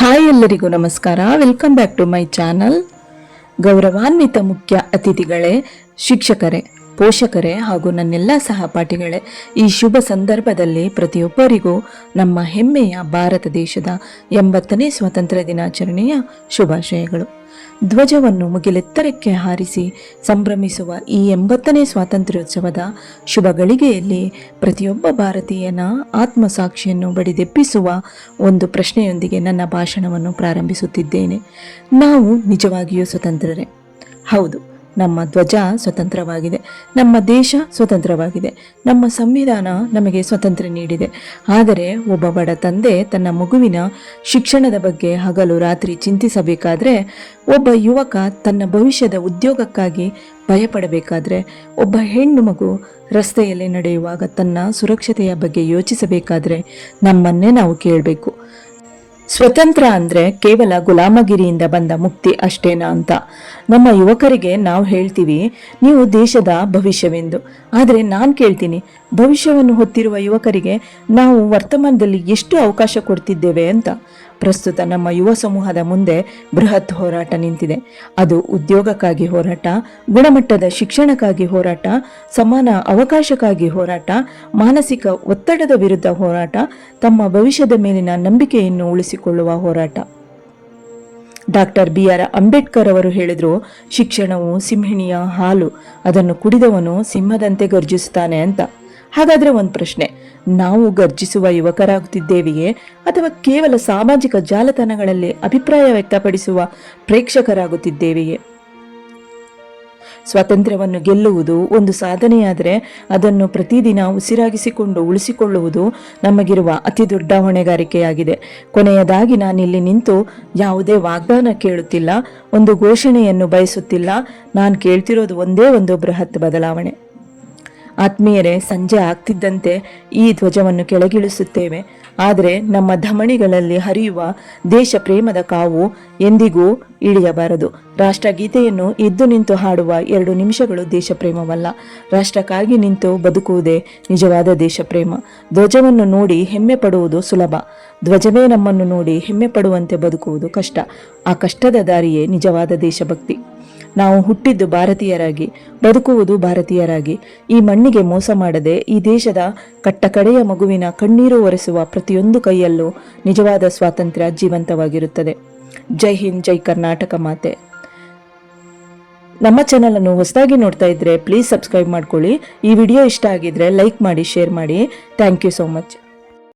Hi ಎಲ್ಲರಿಗೂ ನಮಸ್ಕಾರ. Welcome back to my channel. ಗೌರವಾನ್ವಿತ ಮುಖ್ಯ ಅತಿಥಿಗಳೇ, ಶಿಕ್ಷಕರೇ, ಪೋಷಕರೇ ಹಾಗೂ ನನ್ನೆಲ್ಲ ಸಹಪಾಠಿಗಳೇ, ಈ ಶುಭ ಸಂದರ್ಭದಲ್ಲಿ ಪ್ರತಿಯೊಬ್ಬರಿಗೂ ನಮ್ಮ ಹೆಮ್ಮೆಯ ಭಾರತ ದೇಶದ 80ನೇ ಸ್ವಾತಂತ್ರ್ಯ ದಿನಾಚರಣೆಯ ಶುಭಾಶಯಗಳು. ಧ್ವಜವನ್ನು ಮುಗಿಲೆತ್ತರಕ್ಕೆ ಹಾರಿಸಿ ಸಂಭ್ರಮಿಸುವ ಈ 80ನೇ ಸ್ವಾತಂತ್ರ್ಯೋತ್ಸವದ ಶುಭ ಗಳಿಗೆಯಲ್ಲಿ ಪ್ರತಿಯೊಬ್ಬ ಭಾರತೀಯನ ಆತ್ಮಸಾಕ್ಷಿಯನ್ನು ಬಡಿದೆಬ್ಬಿಸುವ ಒಂದು ಪ್ರಶ್ನೆಯೊಂದಿಗೆ ನನ್ನ ಭಾಷಣವನ್ನು ಪ್ರಾರಂಭಿಸುತ್ತಿದ್ದೇನೆ. ನಾವು ನಿಜವಾಗಿಯೂ ಸ್ವತಂತ್ರರೇ? ಹೌದು, ನಮ್ಮ ಧ್ವಜ ಸ್ವತಂತ್ರವಾಗಿದೆ, ನಮ್ಮ ದೇಶ ಸ್ವತಂತ್ರವಾಗಿದೆ, ನಮ್ಮ ಸಂವಿಧಾನ ನಮಗೆ ಸ್ವಾತಂತ್ರ್ಯ ನೀಡಿದೆ. ಆದರೆ ಒಬ್ಬ ಬಡ ತಂದೆ ತನ್ನ ಮಗುವಿನ ಶಿಕ್ಷಣದ ಬಗ್ಗೆ ಹಗಲು ರಾತ್ರಿ ಚಿಂತಿಸಬೇಕಾದ್ರೆ, ಒಬ್ಬ ಯುವಕ ತನ್ನ ಭವಿಷ್ಯದ ಉದ್ಯೋಗಕ್ಕಾಗಿ ಭಯಪಡಬೇಕಾದ್ರೆ, ಒಬ್ಬ ಹೆಣ್ಣು ಮಗು ರಸ್ತೆಯಲ್ಲಿ ನಡೆಯುವಾಗ ತನ್ನ ಸುರಕ್ಷತೆಯ ಬಗ್ಗೆ ಯೋಚಿಸಬೇಕಾದ್ರೆ ನಮ್ಮನ್ನೇ ನಾವು ಕೇಳಬೇಕು, ಸ್ವತಂತ್ರ ಅಂದರೆ ಕೇವಲ ಗುಲಾಮಗಿರಿಯಿಂದ ಬಂದ ಮುಕ್ತಿ ಅಷ್ಟೇನಾ ಅಂತ. ನಮ್ಮ ಯುವಕರಿಗೆ ನಾವು ಹೇಳ್ತೀವಿ, ನೀವು ದೇಶದ ಭವಿಷ್ಯವೆಂದು. ಆದರೆ ನಾನು ಕೇಳ್ತೀನಿ, ಭವಿಷ್ಯವನ್ನು ಹೊತ್ತಿರುವ ಯುವಕರಿಗೆ ನಾವು ವರ್ತಮಾನದಲ್ಲಿ ಎಷ್ಟು ಅವಕಾಶ ಕೊಡ್ತಿದ್ದೇವೆ ಅಂತ. ಪ್ರಸ್ತುತ ನಮ್ಮ ಯುವ ಸಮೂಹದ ಮುಂದೆ ಬೃಹತ್ ಹೋರಾಟ ನಿಂತಿದೆ. ಅದು ಉದ್ಯೋಗಕ್ಕಾಗಿ ಹೋರಾಟ, ಗುಣಮಟ್ಟದ ಶಿಕ್ಷಣಕ್ಕಾಗಿ ಹೋರಾಟ, ಸಮಾನ ಅವಕಾಶಕ್ಕಾಗಿ ಹೋರಾಟ, ಮಾನಸಿಕ ಒತ್ತಡದ ವಿರುದ್ಧ ಹೋರಾಟ, ತಮ್ಮ ಭವಿಷ್ಯದ ಮೇಲಿನ ನಂಬಿಕೆಯನ್ನು ಉಳಿಸಿಕೊಳ್ಳುವ ಹೋರಾಟ. ಡಾಕ್ಟರ್ BR ಅಂಬೇಡ್ಕರ್ ಅವರು ಹೇಳಿದ್ರು, ಶಿಕ್ಷಣವು ಸಿಂಹಿಣಿಯ ಹಾಲು, ಅದನ್ನು ಕುಡಿದವನು ಸಿಂಹದಂತೆ ಗರ್ಜಿಸುತ್ತಾನೆ ಅಂತ. ಹಾಗಾದ್ರೆ ಒಂದು ಪ್ರಶ್ನೆ, ನಾವು ಗರ್ಜಿಸುವ ಯುವಕರಾಗುತ್ತಿದ್ದೇವೆಯೇ ಅಥವಾ ಕೇವಲ ಸಾಮಾಜಿಕ ಜಾಲತಾಣಗಳಲ್ಲಿ ಅಭಿಪ್ರಾಯ ವ್ಯಕ್ತಪಡಿಸುವ ಪ್ರೇಕ್ಷಕರಾಗುತ್ತಿದ್ದೇವೆಯೇ? ಸ್ವಾತಂತ್ರ್ಯವನ್ನು ಗೆಲ್ಲುವುದು ಒಂದು ಸಾಧನೆಯಾದರೆ ಅದನ್ನು ಪ್ರತಿದಿನ ಉಸಿರಾಗಿಸಿಕೊಂಡು ಉಳಿಸಿಕೊಳ್ಳುವುದು ನಮಗಿರುವ ಅತಿ ದೊಡ್ಡ ಹೊಣೆಗಾರಿಕೆಯಾಗಿದೆ. ಕೊನೆಯದಾಗಿ ನಾನಿಲ್ಲಿ ನಿಂತು ಯಾವುದೇ ವಾಗ್ದಾನ ಕೇಳುತ್ತಿಲ್ಲ, ಒಂದು ಘೋಷಣೆಯನ್ನು ಬಯಸುತ್ತಿಲ್ಲ. ನಾನು ಕೇಳ್ತಿರೋದು ಒಂದೇ ಒಂದು ಬೃಹತ್ ಬದಲಾವಣೆ. ಆತ್ಮೀಯರೇ, ಸಂಜೆ ಆಗ್ತಿದ್ದಂತೆ ಈ ಧ್ವಜವನ್ನು ಕೆಳಗಿಳಿಸುತ್ತೇವೆ. ಆದರೆ ನಮ್ಮ ಧಮನಿಗಳಲ್ಲಿ ಹರಿಯುವ ದೇಶ ಪ್ರೇಮದ ಕಾವು ಎಂದಿಗೂ ಇಳಿಯಬಾರದು. ರಾಷ್ಟ್ರಗೀತೆಯನ್ನು ಎದ್ದು ನಿಂತು ಹಾಡುವ 2 ನಿಮಿಷಗಳು ದೇಶ ಪ್ರೇಮವಲ್ಲ. ರಾಷ್ಟ್ರಕ್ಕಾಗಿ ನಿಂತು ಬದುಕುವುದೇ ನಿಜವಾದ ದೇಶ ಪ್ರೇಮ. ಧ್ವಜವನ್ನು ನೋಡಿ ಹೆಮ್ಮೆ ಪಡುವುದು ಸುಲಭ, ಧ್ವಜವೇ ನಮ್ಮನ್ನು ನೋಡಿ ಹೆಮ್ಮೆ ಪಡುವಂತೆ ಬದುಕುವುದು ಕಷ್ಟ. ಆ ಕಷ್ಟದ ದಾರಿಯೇ ನಿಜವಾದ ದೇಶಭಕ್ತಿ. ನಾವು ಹುಟ್ಟಿದ್ದು ಭಾರತೀಯರಾಗಿ, ಬದುಕುವುದು ಭಾರತೀಯರಾಗಿ. ಈ ಮಣ್ಣಿಗೆ ಮೋಸ ಮಾಡದೆ ಈ ದೇಶದ ಕಟ್ಟಕಡೆಯ ಮಗುವಿನ ಕಣ್ಣೀರು ಒರೆಸುವ ಪ್ರತಿಯೊಂದು ಕೈಯಲ್ಲೂ ನಿಜವಾದ ಸ್ವಾತಂತ್ರ್ಯ ಜೀವಂತವಾಗಿರುತ್ತದೆ. ಜೈ ಹಿಂದ್, ಜೈ ಕರ್ನಾಟಕ ಮಾತೆ. ನಮ್ಮ ಚಾನಲ್ ಅನ್ನು ಹೊಸದಾಗಿ ನೋಡ್ತಾ ಇದ್ರೆ ಪ್ಲೀಸ್ ಸಬ್ಸ್ಕ್ರೈಬ್ ಮಾಡ್ಕೊಳ್ಳಿ. ಈ ವಿಡಿಯೋ ಇಷ್ಟ ಆಗಿದ್ರೆ ಲೈಕ್ ಮಾಡಿ, ಶೇರ್ ಮಾಡಿ. Thank you so much.